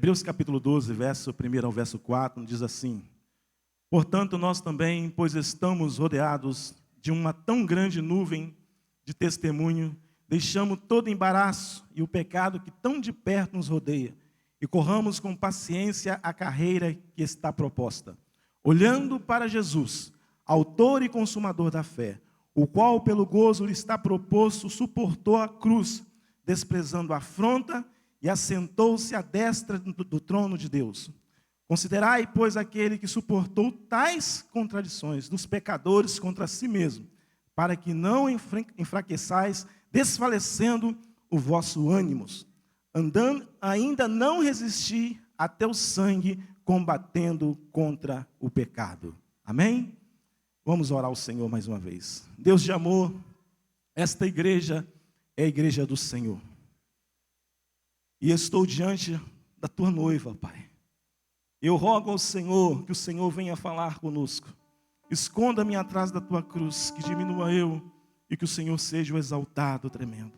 Hebreus capítulo 12, verso 1 ao verso 4, diz assim: Portanto, nós também, pois estamos rodeados de uma tão grande nuvem de testemunho, deixamos todo embaraço e o pecado que tão de perto nos rodeia, e corramos com paciência a carreira que está proposta, olhando para Jesus, autor e consumador da fé, o qual, pelo gozo lhe está proposto, suportou a cruz, desprezando a afronta, e assentou-se à destra do trono de Deus. Considerai, pois, aquele que suportou tais contradições dos pecadores contra si mesmo, para que não enfraqueçais, desfalecendo o vosso ânimo, andando, ainda não resistir até o sangue, combatendo contra o pecado. Amém? Vamos orar ao Senhor mais uma vez. Deus de amor, esta igreja é a igreja do Senhor. E estou diante da tua noiva, Pai. Eu rogo ao Senhor que o Senhor venha falar conosco. Esconda-me atrás da tua cruz, que diminua eu e que o Senhor seja o exaltado, tremendo.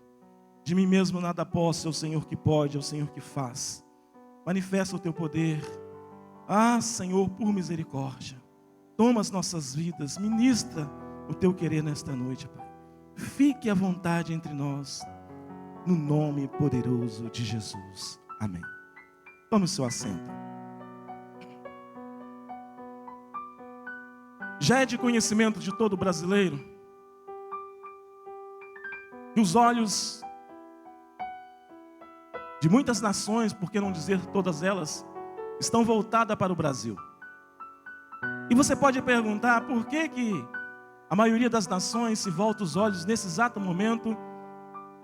De mim mesmo nada posso, é o Senhor que pode, é o Senhor que faz. Manifesta o teu poder. Ah, Senhor, por misericórdia, toma as nossas vidas, ministra o teu querer nesta noite, Pai. Fique à vontade entre nós, no nome poderoso de Jesus. Amém. Tome o seu assento. Já é de conhecimento de todo brasileiro que os olhos de muitas nações, por que não dizer todas elas, estão voltadas para o Brasil. E você pode perguntar por que a maioria das nações se volta os olhos nesse exato momento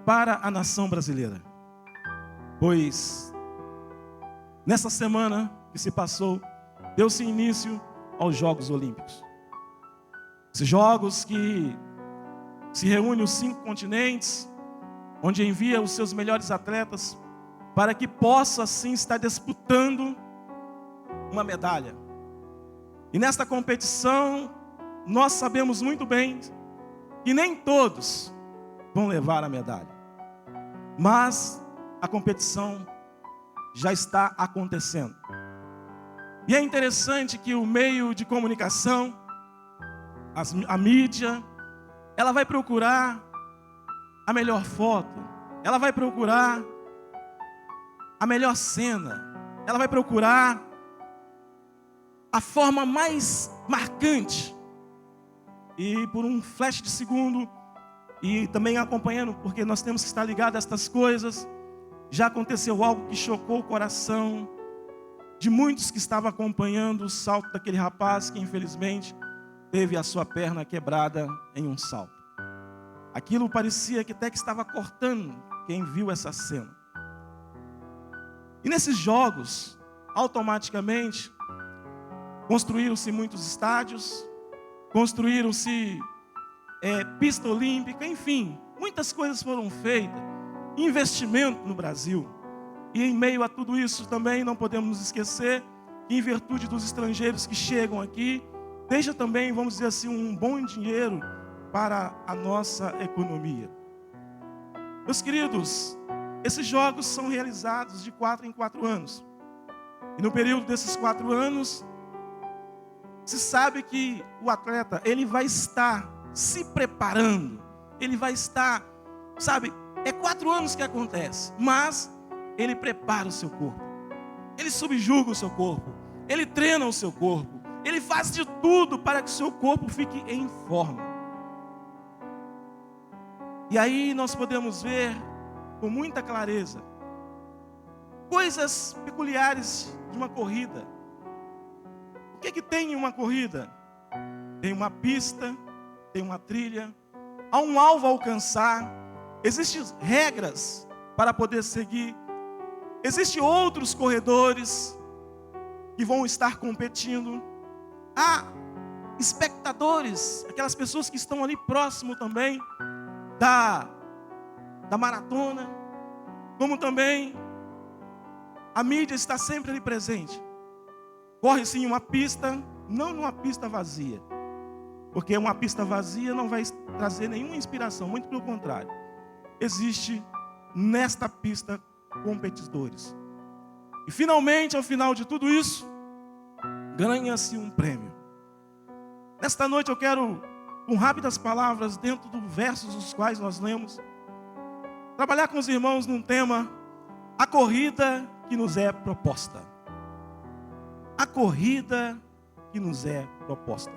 para a nação brasileira. Pois nessa semana que se passou, deu-se início aos Jogos Olímpicos. Esses jogos que se reúnem os 5 continentes, onde envia os seus melhores atletas para que possa assim estar disputando uma medalha. E nesta competição, nós sabemos muito bem que nem todos vão levar a medalha. Mas a competição já está acontecendo. E é interessante que o meio de comunicação, a mídia, ela vai procurar a melhor foto, ela vai procurar a melhor cena, ela vai procurar a forma mais marcante. E por um flash de segundo, e também acompanhando, porque nós temos que estar ligados a estas coisas, já aconteceu algo que chocou o coração de muitos que estavam acompanhando o salto daquele rapaz que infelizmente teve a sua perna quebrada em um salto. Aquilo parecia que até que estava cortando quem viu essa cena. E nesses jogos, automaticamente, construíram-se muitos estádios, construíram-se pista olímpica, enfim, muitas coisas foram feitas, investimento no Brasil. E em meio a tudo isso também não podemos nos esquecer que em virtude dos estrangeiros que chegam aqui, deixa também, vamos dizer assim, um bom dinheiro para a nossa economia. Meus queridos, esses jogos são realizados de 4 em 4 anos. E no período desses 4 anos, se sabe que o atleta, ele vai estar se preparando, ele vai estar, sabe, é 4 anos que acontece, mas ele prepara o seu corpo, ele subjuga o seu corpo, ele treina o seu corpo, ele faz de tudo para que o seu corpo fique em forma. E aí nós podemos ver com muita clareza coisas peculiares de uma corrida. O que tem em uma corrida? Tem uma pista, tem uma trilha, há um alvo a alcançar, existem regras para poder seguir, existem outros corredores que vão estar competindo, há espectadores, aquelas pessoas que estão ali próximo também da maratona, como também a mídia está sempre ali presente. Corre-se em uma pista, não numa pista vazia, porque uma pista vazia não vai trazer nenhuma inspiração, muito pelo contrário. Existe nesta pista competidores. E finalmente, ao final de tudo isso, ganha-se um prêmio. Nesta noite eu quero, com rápidas palavras, dentro dos versos os quais nós lemos, trabalhar com os irmãos num tema: a corrida que nos é proposta. A corrida que nos é proposta.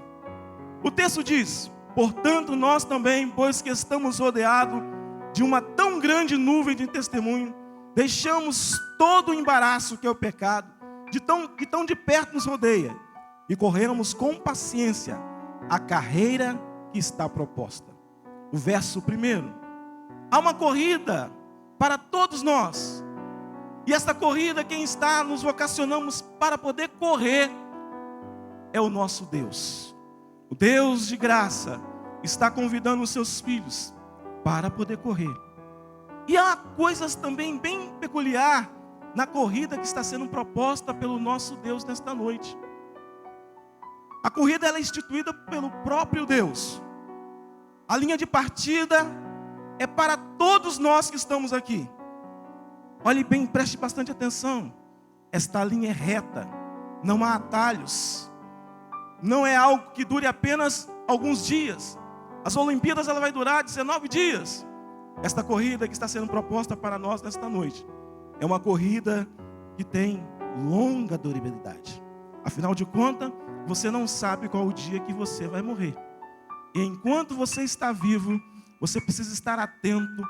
O texto diz: portanto, nós também, pois que estamos rodeados de uma tão grande nuvem de testemunho, deixamos todo o embaraço que é o pecado, que tão de perto nos rodeia, e corremos com paciência a carreira que está proposta. O verso 1: há uma corrida para todos nós, e esta corrida, quem está nos vocacionamos para poder correr, é o nosso Deus. O Deus de graça está convidando os seus filhos para poder correr. E há coisas também bem peculiares na corrida que está sendo proposta pelo nosso Deus nesta noite. A corrida ela é instituída pelo próprio Deus. A linha de partida é para todos nós que estamos aqui. Olhe bem, preste bastante atenção. Esta linha é reta, não há atalhos. Não é algo que dure apenas alguns dias. As Olimpíadas ela vai durar 19 dias. Esta corrida que está sendo proposta para nós nesta noite é uma corrida que tem longa durabilidade. Afinal de contas, você não sabe qual o dia que você vai morrer. E enquanto você está vivo, você precisa estar atento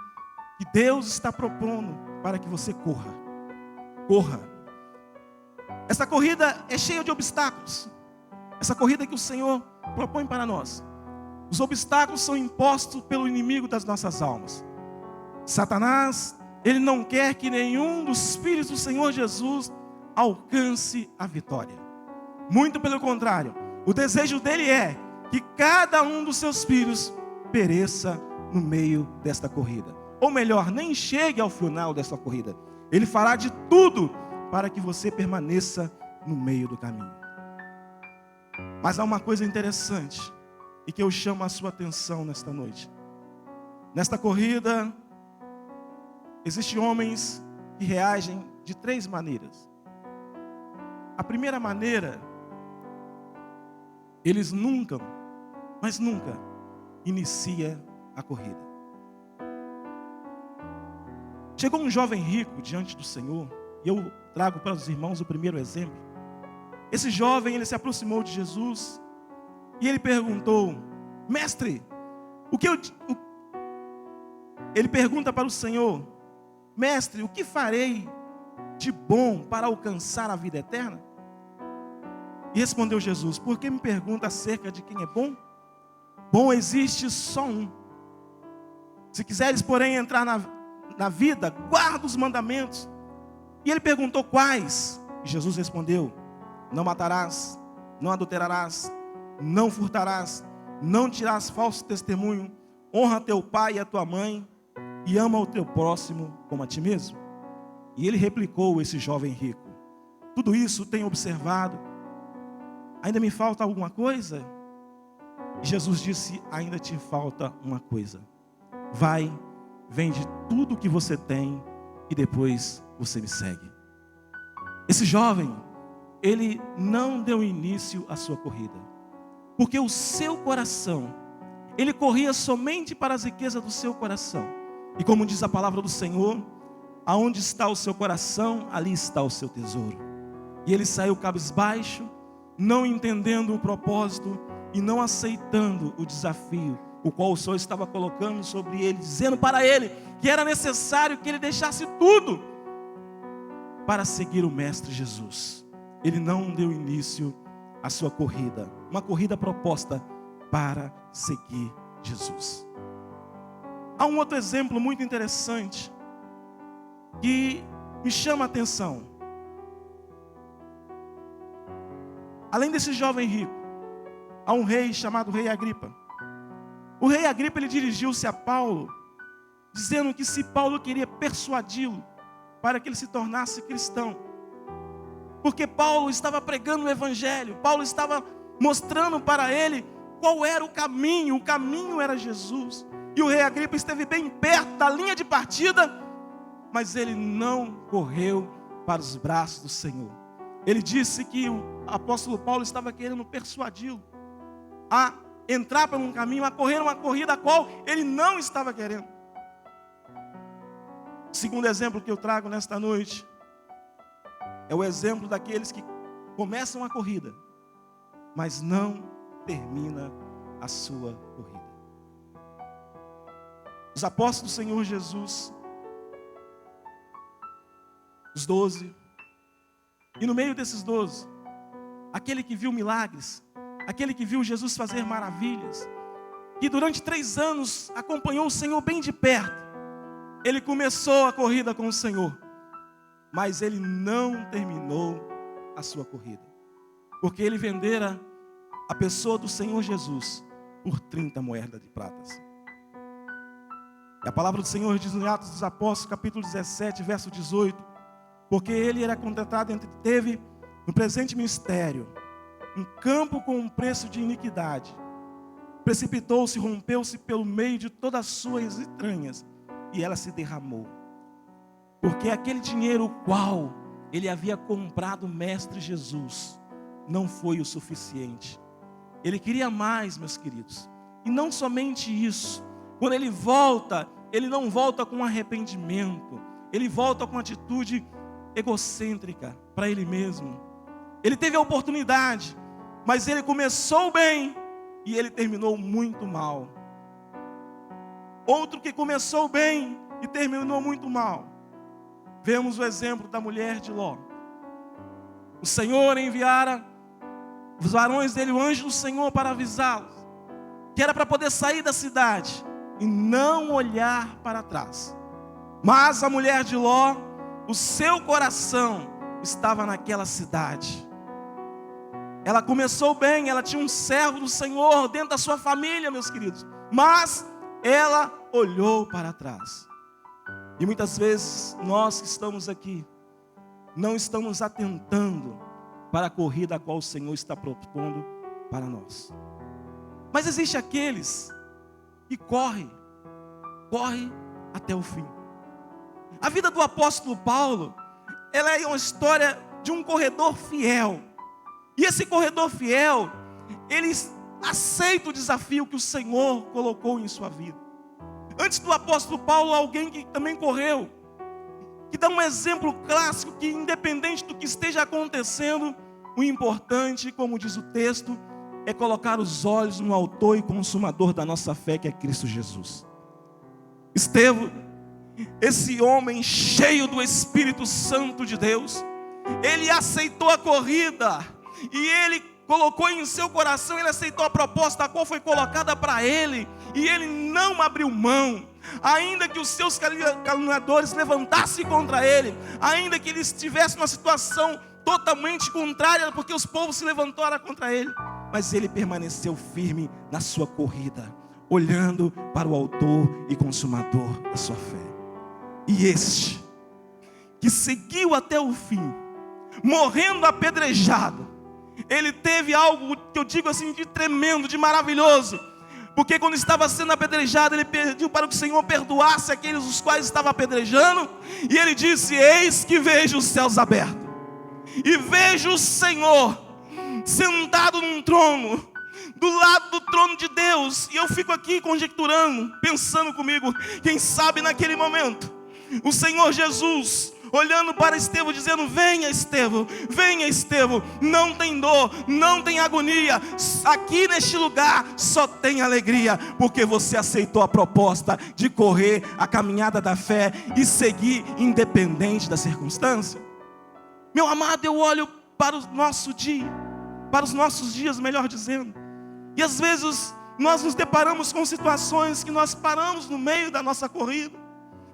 que Deus está propondo para que você corra. Corra. Essa corrida é cheia de obstáculos. Essa corrida que o Senhor propõe para nós. Os obstáculos são impostos pelo inimigo das nossas almas. Satanás, ele não quer que nenhum dos filhos do Senhor Jesus alcance a vitória. Muito pelo contrário, o desejo dele é que cada um dos seus filhos pereça no meio desta corrida. Ou melhor, nem chegue ao final desta corrida. Ele fará de tudo para que você permaneça no meio do caminho. Mas há uma coisa interessante e que eu chamo a sua atenção nesta noite. Nesta corrida, existem homens que reagem de 3 maneiras. A primeira maneira, eles nunca, mas nunca, inicia a corrida. Chegou um jovem rico diante do Senhor, e eu trago para os irmãos o primeiro exemplo. Esse jovem, ele se aproximou de Jesus, e ele perguntou: mestre, ele pergunta para o Senhor: mestre, o que farei de bom para alcançar a vida eterna? E respondeu Jesus: por que me pergunta acerca de quem é bom? Bom existe só um. Se quiseres, porém, entrar na vida, guarda os mandamentos. E ele perguntou: quais? E Jesus respondeu: não matarás, não adulterarás, não furtarás, não dirás falso testemunho, honra teu pai e a tua mãe, e ama o teu próximo como a ti mesmo. E ele replicou, esse jovem rico: tudo isso tenho observado, ainda me falta alguma coisa? E Jesus disse: ainda te falta uma coisa. Vai, vende tudo o que você tem e depois você me segue. Esse jovem, ele não deu início à sua corrida, porque o seu coração, ele corria somente para as riquezas do seu coração. E como diz a palavra do Senhor, aonde está o seu coração, ali está o seu tesouro. E ele saiu cabisbaixo, não entendendo o propósito e não aceitando o desafio, o qual o Senhor estava colocando sobre ele, dizendo para ele que era necessário que ele deixasse tudo para seguir o Mestre Jesus. Ele não deu início à sua corrida, uma corrida proposta para seguir Jesus. Há um outro exemplo muito interessante que me chama a atenção. Além desse jovem rico, há um rei chamado Rei Agripa. O rei Agripa, ele dirigiu-se a Paulo, dizendo que se Paulo queria persuadi-lo para que ele se tornasse cristão, porque Paulo estava pregando o evangelho, Paulo estava mostrando para ele qual era o caminho era Jesus. E o rei Agripa esteve bem perto da linha de partida, mas ele não correu para os braços do Senhor. Ele disse que o apóstolo Paulo estava querendo persuadi-lo a entrar por um caminho, a correr uma corrida a qual ele não estava querendo. O segundo exemplo que eu trago nesta noite é o exemplo daqueles que começam a corrida, mas não termina a sua corrida. Os apóstolos do Senhor Jesus, os 12, e no meio desses 12, aquele que viu milagres, aquele que viu Jesus fazer maravilhas, que durante 3 anos acompanhou o Senhor bem de perto, ele começou a corrida com o Senhor, mas ele não terminou a sua corrida, porque ele vendera a pessoa do Senhor Jesus por 30 moedas de prata. E a palavra do Senhor diz no Atos dos Apóstolos, capítulo 17, verso 18, porque ele era contratado, teve no presente ministério um campo com um preço de iniquidade, precipitou-se, rompeu-se pelo meio de todas as suas entranhas, e ela se derramou, porque aquele dinheiro o qual ele havia comprado o Mestre Jesus não foi o suficiente. Ele queria mais, meus queridos, e não somente isso. Quando ele volta, ele não volta com arrependimento, ele volta com atitude egocêntrica para ele mesmo. Ele teve a oportunidade, mas ele começou bem e ele terminou muito mal. Outro que começou bem e terminou muito mal. Vemos o exemplo da mulher de Ló. O Senhor enviara os varões dele, o anjo do Senhor, para avisá-los, que era para poder sair da cidade e não olhar para trás. Mas a mulher de Ló, o seu coração estava naquela cidade. Ela começou bem, ela tinha um servo do Senhor dentro da sua família, meus queridos, mas ela olhou para trás. E muitas vezes nós que estamos aqui não estamos atentando para a corrida a qual o Senhor está propondo para nós. Mas existe aqueles que correm até o fim. A vida do apóstolo Paulo, ela é uma história de um corredor fiel. E esse corredor fiel, ele aceita o desafio que o Senhor colocou em sua vida. Antes do apóstolo Paulo, alguém que também correu, que dá um exemplo clássico, que independente do que esteja acontecendo, o importante, como diz o texto, é colocar os olhos no autor e consumador da nossa fé, que é Cristo Jesus. Estevão, esse homem cheio do Espírito Santo de Deus, ele aceitou a corrida, e ele colocou em seu coração, ele aceitou a proposta a qual foi colocada para ele, e ele não abriu mão, ainda que os seus caluniadores levantassem contra ele, ainda que ele estivesse numa situação totalmente contrária, porque os povos se levantaram contra ele, mas ele permaneceu firme na sua corrida, olhando para o autor e consumador da sua fé. E este, que seguiu até o fim, morrendo apedrejado, ele teve algo que eu digo assim de tremendo, de maravilhoso, porque quando estava sendo apedrejado, ele pediu para que o Senhor perdoasse aqueles os quais estava apedrejando, e ele disse: eis que vejo os céus abertos, e vejo o Senhor sentado num trono, do lado do trono de Deus. E eu fico aqui conjecturando, pensando comigo, quem sabe naquele momento, o Senhor Jesus olhando para Estevão, dizendo: venha Estevão, não tem dor, não tem agonia, aqui neste lugar só tem alegria, porque você aceitou a proposta de correr a caminhada da fé e seguir independente da circunstância. Meu amado, eu olho para o nosso dia, para os nossos dias, melhor dizendo, e às vezes nós nos deparamos com situações que nós paramos no meio da nossa corrida,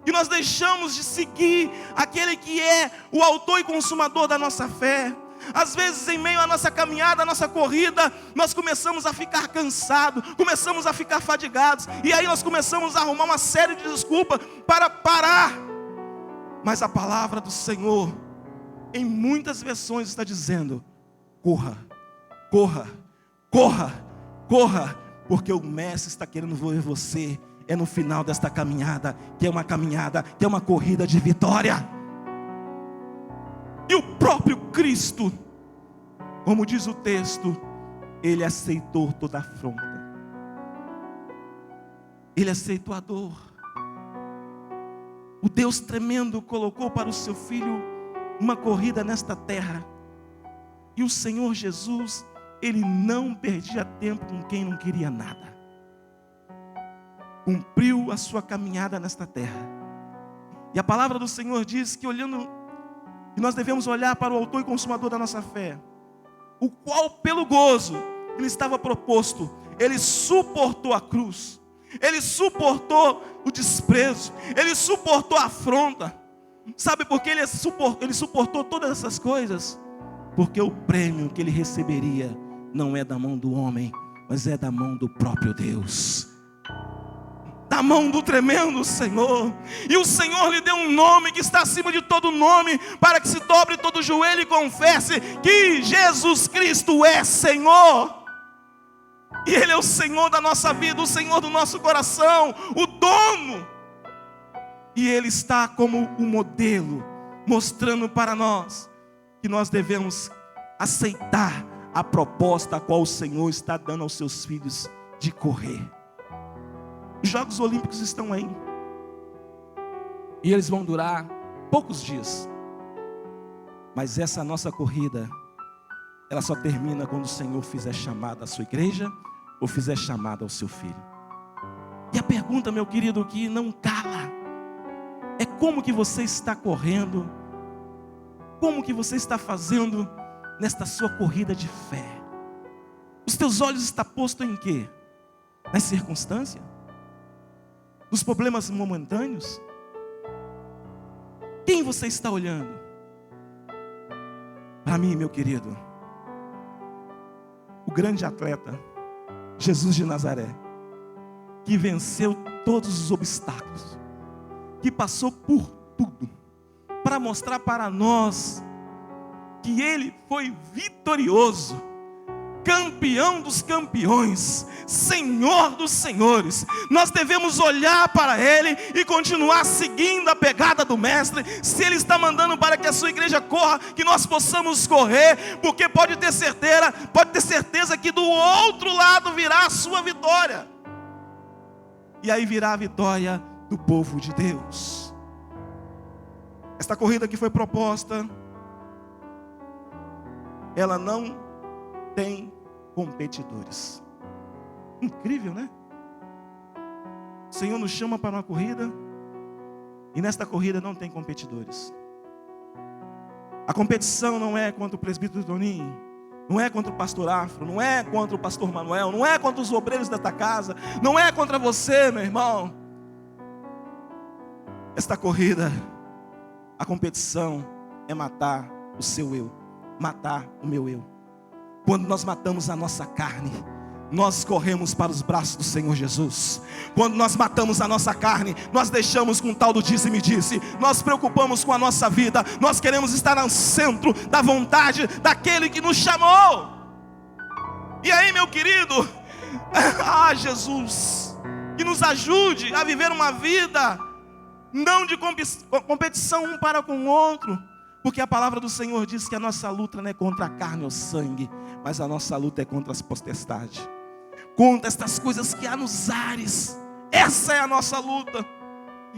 que nós deixamos de seguir aquele que é o autor e consumador da nossa fé. Às vezes, em meio à nossa caminhada, à nossa corrida, nós começamos a ficar cansados, começamos a ficar fadigados, e aí nós começamos a arrumar uma série de desculpas para parar. Mas a palavra do Senhor, em muitas versões, está dizendo: corra, corra, corra, corra, porque o Mestre está querendo ver você. É no final desta caminhada, que é uma corrida de vitória. Cristo, como diz o texto, Ele aceitou toda afronta. Ele aceitou a dor. O Deus tremendo colocou para o seu filho uma corrida nesta terra. E o Senhor Jesus, Ele não perdia tempo com quem não queria nada. Cumpriu a sua caminhada nesta terra. E a palavra do Senhor diz que que nós devemos olhar para o autor e consumador da nossa fé, o qual pelo gozo que lhe estava proposto, Ele suportou a cruz, Ele suportou o desprezo, Ele suportou a afronta. Sabe por que Ele suportou todas essas coisas? Porque o prêmio que Ele receberia não é da mão do homem, mas é da mão do próprio Deus, da mão do tremendo Senhor. E o Senhor lhe deu um nome que está acima de todo nome, para que se dobre todo joelho e confesse que Jesus Cristo é Senhor. E Ele é o Senhor da nossa vida, o Senhor do nosso coração, o dono. E Ele está como um modelo, mostrando para nós que nós devemos aceitar a proposta a qual o Senhor está dando aos seus filhos de correr. Os Jogos Olímpicos estão aí. E eles vão durar poucos dias. Mas essa nossa corrida, ela só termina quando o Senhor fizer chamada à sua igreja, ou fizer chamada ao seu filho. E a pergunta, meu querido, que não cala, é como que você está correndo? Como que você está fazendo nesta sua corrida de fé? Os teus olhos estão postos em quê? Nas circunstâncias? Nos problemas momentâneos? Quem você está olhando? Para mim, meu querido, o grande atleta, Jesus de Nazaré, que venceu todos os obstáculos, que passou por tudo, para mostrar para nós que Ele foi vitorioso, campeão dos campeões, Senhor dos senhores. Nós devemos olhar para Ele e continuar seguindo a pegada do Mestre. Se Ele está mandando para que a sua igreja corra, que nós possamos correr, porque pode ter certeza que do outro lado virá a sua vitória. E aí virá a vitória do povo de Deus. Esta corrida que foi proposta, ela não tem competidores. Incrível, né? O Senhor nos chama para uma corrida, e nesta corrida não tem competidores. A competição não é contra o presbítero Toninho, não é contra o pastor Afro, não é contra o pastor Manuel, não é contra os obreiros desta casa, não é contra você, meu irmão. Esta corrida, a competição é matar o seu eu, matar o meu eu. Quando nós matamos a nossa carne, nós corremos para os braços do Senhor Jesus. Quando nós matamos a nossa carne, nós deixamos com o tal do disse-me-disse. Nós preocupamos com a nossa vida. Nós queremos estar no centro da vontade daquele que nos chamou. E aí, meu querido, Jesus, que nos ajude a viver uma vida não de competição um para com o outro, porque a palavra do Senhor diz que a nossa luta não é contra a carne ou sangue, mas a nossa luta é contra as potestades, contra estas coisas que há nos ares. Essa é a nossa luta.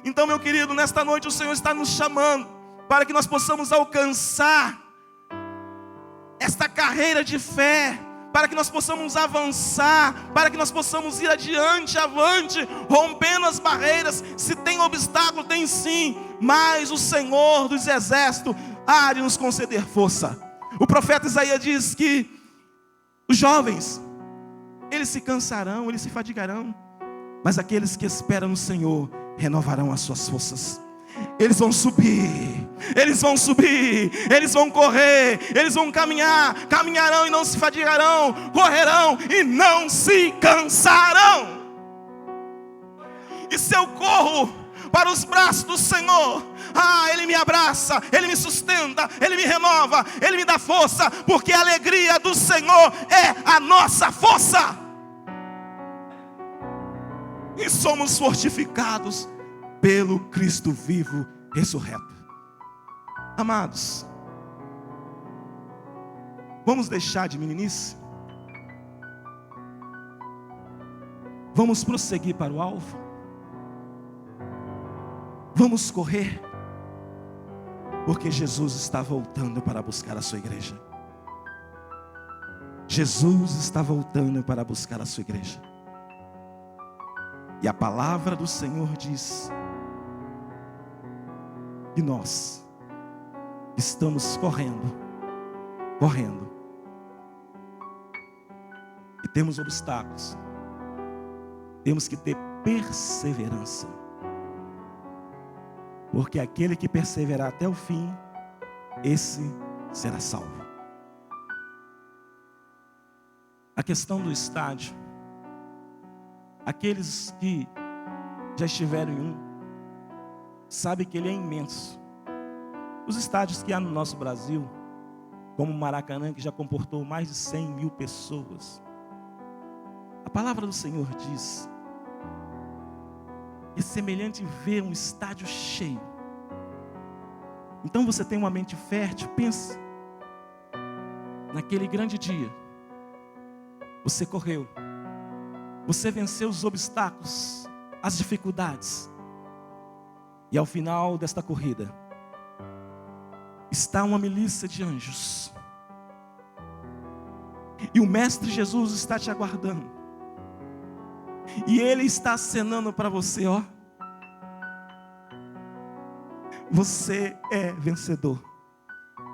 Então, meu querido, nesta noite o Senhor está nos chamando para que nós possamos alcançar esta carreira de fé, para que nós possamos avançar, para que nós possamos ir adiante, avante, rompendo as barreiras. Se tem obstáculo, tem sim, mas o Senhor dos exércitos há de nos conceder força. O profeta Isaías diz que os jovens, eles se cansarão, eles se fadigarão, mas aqueles que esperam no Senhor renovarão as suas forças. Eles vão subir, eles vão correr, eles vão caminhar, caminharão e não se fadigarão, correrão e não se cansarão. E se eu corro para os braços do Senhor, Ele me abraça, Ele me sustenta, Ele me renova, Ele me dá força, porque a alegria do Senhor é a nossa força. E somos fortificados pelo Cristo vivo, ressurreto. Amados, Vamos deixar de meninice? Vamos prosseguir para o alvo? Vamos correr? Porque Jesus está voltando para buscar a sua igreja. Jesus está voltando para buscar a sua igreja. E a palavra do Senhor diz que nós estamos correndo, e temos obstáculos. Temos que ter perseverança, porque aquele que perseverar até o fim, esse será salvo. A questão do estádio, aqueles que já estiveram em um, sabem que ele é imenso. Os estádios que há no nosso Brasil, como o Maracanã, que já comportou mais de 100 mil pessoas, a palavra do Senhor diz que é semelhante ver um estádio cheio. Então você tem uma mente fértil, pense naquele grande dia. Você correu, você venceu os obstáculos, as dificuldades, e ao final desta corrida está uma milícia de anjos, e o Mestre Jesus está te aguardando, e Ele está acenando para você, ó, você é vencedor,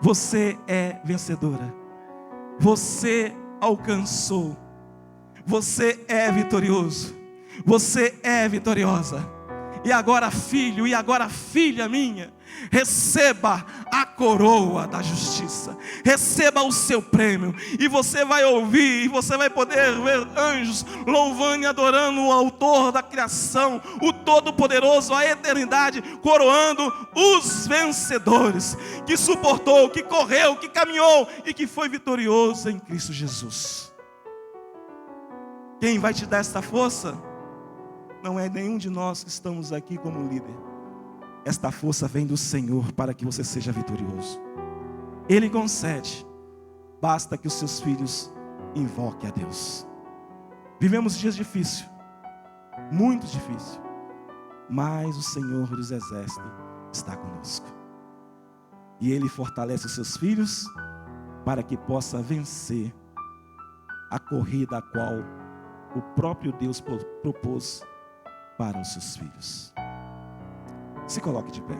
você é vencedora, você alcançou, você é vitorioso, você é vitoriosa. E agora, filho, e agora, filha minha, receba a coroa da justiça, receba o seu prêmio, e você vai ouvir, e você vai poder ver anjos louvando e adorando o autor da criação, o Todo-Poderoso, a eternidade, coroando os vencedores, que suportou, que correu, que caminhou e que foi vitorioso em Cristo Jesus. Quem vai te dar esta força? Não é nenhum de nós que estamos aqui como líder. Esta força vem do Senhor para que você seja vitorioso. Ele concede. Basta que os seus filhos invoquem a Deus. Vivemos dias difíceis, muito difíceis, mas o Senhor dos Exércitos está conosco. E Ele fortalece os seus filhos para que possa vencer a corrida a qual o próprio Deus propôs para os seus filhos. Se coloque de pé.